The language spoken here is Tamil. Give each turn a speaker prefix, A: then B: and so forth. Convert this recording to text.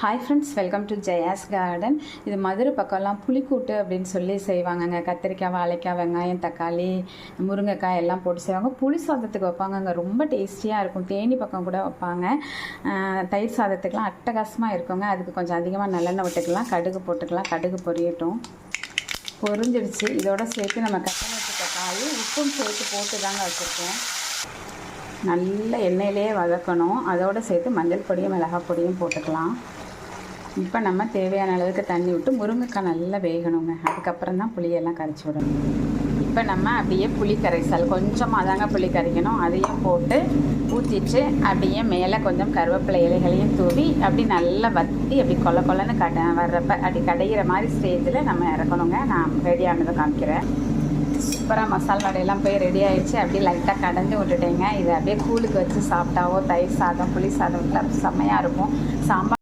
A: Hi friends, welcome to Jaya's garden. இது மதுரை பக்கம்லாம் புளிக்கூட்டு அப்படின்னு சொல்லி செய்வாங்கங்க. கத்திரிக்காய், வாழைக்காய், வெங்காயம், தக்காளி, முருங்கைக்காய் எல்லாம் போட்டு செய்வாங்க. புளி சாதத்துக்கு வைப்பாங்கங்க, ரொம்ப டேஸ்டியாக இருக்கும். தேனி பக்கம் கூட வைப்பாங்க. தயிர் சாதத்துக்கெலாம் அட்டகாசமாக இருக்குங்க. அதுக்கு கொஞ்சம் அதிகமாக நல்லெண்ணெய் விட்டுக்கலாம், கடுகு போட்டுக்கலாம். கடுகு பொரியட்டும். பொரிஞ்சிடுச்சு. இதோட சேர்த்து நம்ம கட்டண தக்காளி உப்பும் சேர்த்து போட்டு தாங்க வச்சுருக்கோம். நல்ல எண்ணெயிலேயே வதக்கணும். அதோடு சேர்த்து மஞ்சள் பொடியும் மிளகாய் பொடியும் போட்டுக்கலாம். இப்போ நம்ம தேவையான அளவுக்கு தண்ணி விட்டு முருங்கைக்காய் நல்லா வேகணுங்க. அதுக்கப்புறம் தான் புளியெல்லாம் கரைச்சி விடணும். இப்போ நம்ம அப்படியே புளி கரைசல் கொஞ்சமாக தாங்க புளி கரைக்கணும். அதையும் போட்டு ஊற்றிட்டு அப்படியே மேலே கொஞ்சம் கருவேப்பிலை இலைகளையும் தூவி அப்படி நல்லா வற்றி அப்படி கொல்ல கொல்லன்னு வர்றப்ப அப்படி கடையிற மாதிரி ஸ்டேஜில் நம்ம இறக்கணுங்க. நான் ரெடியானதை காமிக்கிறேன். சூப்பராக மசாலா வடையெல்லாம் போய் ரெடி ஆகிடுச்சு. அப்படியே லைட்டாக கடைஞ்சி விட்டுட்டேங்க. இதை அப்படியே கூழுக்கு வச்சு சாப்பிட்டாவோ தயிர் சாதம், புளி சாதம் செம்மையாக இருக்கும். சாம்பார்